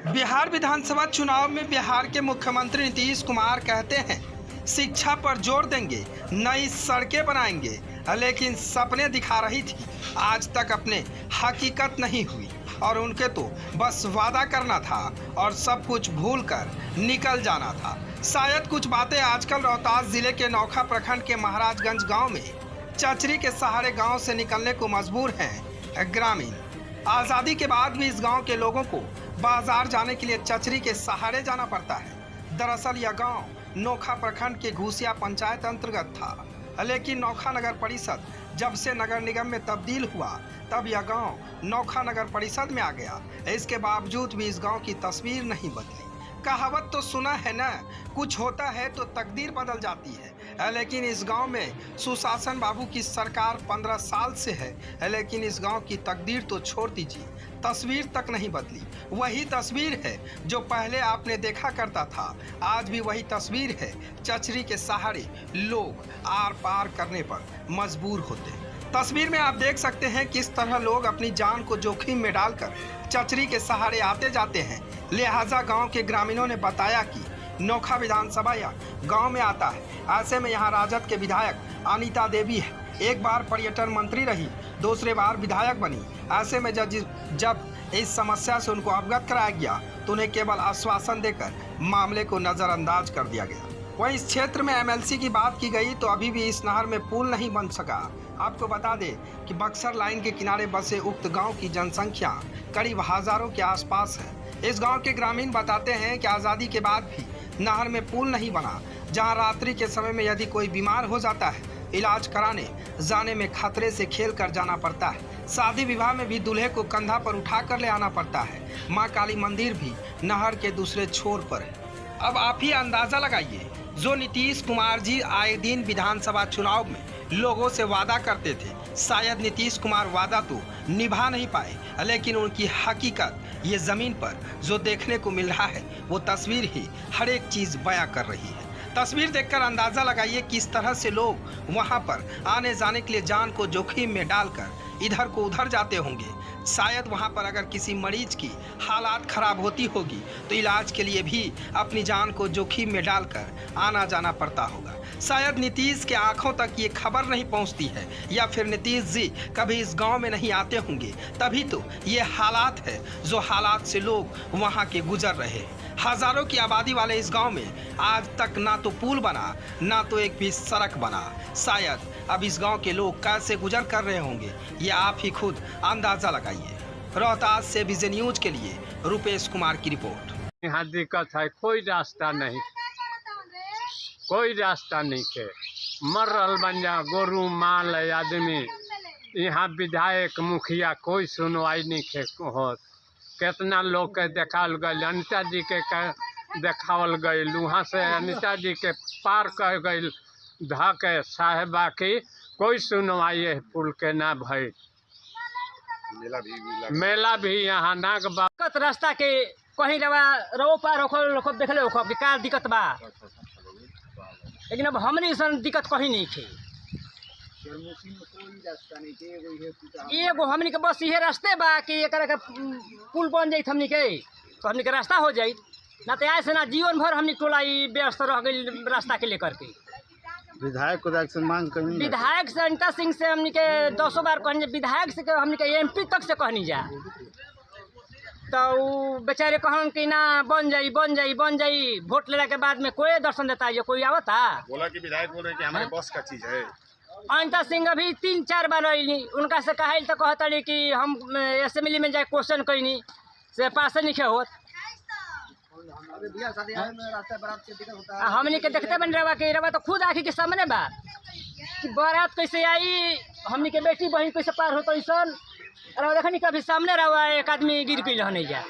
बिहार विधानसभा चुनाव में बिहार के मुख्यमंत्री नीतीश कुमार कहते हैं शिक्षा पर जोर देंगे, नई सड़कें बनाएंगे, लेकिन सपने दिखा रही थी, आज तक अपने हकीकत नहीं हुई और उनके तो बस वादा करना था और सब कुछ भूलकर निकल जाना था। शायद कुछ बातें आजकल रोहतास जिले के नौखा प्रखंड के महाराजगंज गांव में चचरी के सहारे गांव से निकलने को मजबूर हैं ग्रामीण। आज़ादी के बाद भी इस गांव के लोगों को बाजार जाने के लिए चचरी के सहारे जाना पड़ता है। दरअसल यह गांव नोखा प्रखंड के घूसिया पंचायत अंतर्गत था, लेकिन नौखा नगर परिषद जब से नगर निगम में तब्दील हुआ तब यह गांव नौखा नगर परिषद में आ गया। इसके बावजूद भी इस गांव की तस्वीर नहीं बदली। कहावत तो सुना है ना, कुछ होता है तो तकदीर बदल जाती है, लेकिन इस गांव में सुशासन बाबू की सरकार 15 साल से है, लेकिन इस गांव की तकदीर तो छोड़ दीजिए, तस्वीर तक नहीं बदली। वही तस्वीर है जो पहले आपने देखा करता था, आज भी वही तस्वीर है। चचरी के सहारे लोग आर पार करने पर मजबूर होते हैं। तस्वीर में आप देख सकते हैं किस तरह लोग अपनी जान को जोखिम में डालकर चचरी के सहारे आते जाते हैं। लिहाजा गांव के ग्रामीणों ने बताया कि नोखा विधानसभा या गांव में आता है, ऐसे में यहां राजद के विधायक अनीता देवी है, एक बार पर्यटन मंत्री रही, दूसरे बार विधायक बनी। ऐसे में जब इस समस्या से उनको अवगत कराया गया तो उन्हें केवल आश्वासन देकर मामले को नज़रअंदाज कर दिया गया। वहीं इस क्षेत्र में एमएलसी की बात की गई तो अभी भी इस नहर में पुल नहीं बन सका। आपको बता दें कि बक्सर लाइन के किनारे बसे उक्त गांव की जनसंख्या करीब हजारों के आसपास है। इस गांव के ग्रामीण बताते हैं कि आज़ादी के बाद भी नहर में पुल नहीं बना, जहां रात्रि के समय में यदि कोई बीमार हो जाता है, इलाज कराने जाने में खतरे से खेल कर जाना पड़ता है। शादी विवाह में भी दूल्हे को कंधा पर उठा कर ले आना पड़ता है। माँ काली मंदिर भी नहर के दूसरे छोर पर है। अब आप ही अंदाज़ा लगाइए, जो नीतीश कुमार जी आए दिन विधानसभा चुनाव में लोगों से वादा करते थे, शायद नीतीश कुमार वादा तो निभा नहीं पाए, लेकिन उनकी हकीकत ये ज़मीन पर जो देखने को मिल रहा है वो तस्वीर ही हर एक चीज़ बयां कर रही है। तस्वीर देखकर अंदाज़ा लगाइए किस तरह से लोग वहां पर आने जाने के लिए जान को जोखिम में डालकर इधर को उधर जाते होंगे। शायद वहां पर अगर किसी मरीज की हालात ख़राब होती होगी तो इलाज के लिए भी अपनी जान को जोखिम में डालकर आना जाना पड़ता होगा। शायद नीतीश के आंखों तक ये खबर नहीं पहुंचती है, या फिर नीतीश जी कभी इस गांव में नहीं आते होंगे, तभी तो ये हालात है जो हालात से लोग वहां के गुजर रहे हैं। हजारों की आबादी वाले इस गांव में आज तक ना तो पुल बना, ना तो एक भी सड़क बना। शायद अब इस गांव के लोग कैसे गुजर कर रहे होंगे, ये आप ही खुद अंदाज़ा लगाइए। रोहतास से विजय न्यूज के लिए रुपेश कुमार की रिपोर्ट। यहाँ दिक्कत है, कोई रास्ता नहीं के मर रहा बन जा गोरू माल आदमी। यहाँ विधायक मुखिया कोई सुनवाई नहीं के हो। कितना लोग के देखाल गए, अनिता जी के देखावल गए, वहाँ से अनिता जी के पार कर गई धके साहेबा की कोई सुनवाई है पुल के ना भई। मेला भी यहाँ नाग दिक्कत रास्ता के कहीं रो पार हो देख लो का दिक्कत बा, लेकिन अब हमने सन दिक्कत कहीं नहीं थी। एगो हमनी के बस ये रास्ते बा कि एक पुल बन जाये हमनी के तो हमनी के रास्ता हो जाये, ना तो ऐसे ना जीवन भर हमनी टोला व्यस्त रह गई रास्ता के लेकर के। विधायक को से मांग कहीं, विधायक से अनिता सिंह से हमनी के 200 बार कहनी, विधायक से हमनी के MP तक से कहनी जा, तो बेचारे कहन कि ना बन जाई। वोट लेने के बाद में कोई दर्शन देता है, कोई आवता बोला कि विधायक बोल रहे कि हमारे बस का चीज है। अनिता सिंह अभी 3-4 बार आई, उनका से कहा तो कहता कि हम असेंबली में जाए क्वेश्चन कैनी से पास नहीं हो। हमने के देखते बन रहा तो खुद आखिर के सामने बा कि बारात कैसे आई, हमने के बेटी बहन कैसे पार होता सन, और देखनी कभी सामने रहा एक आदमी गिर गई नहीं जा।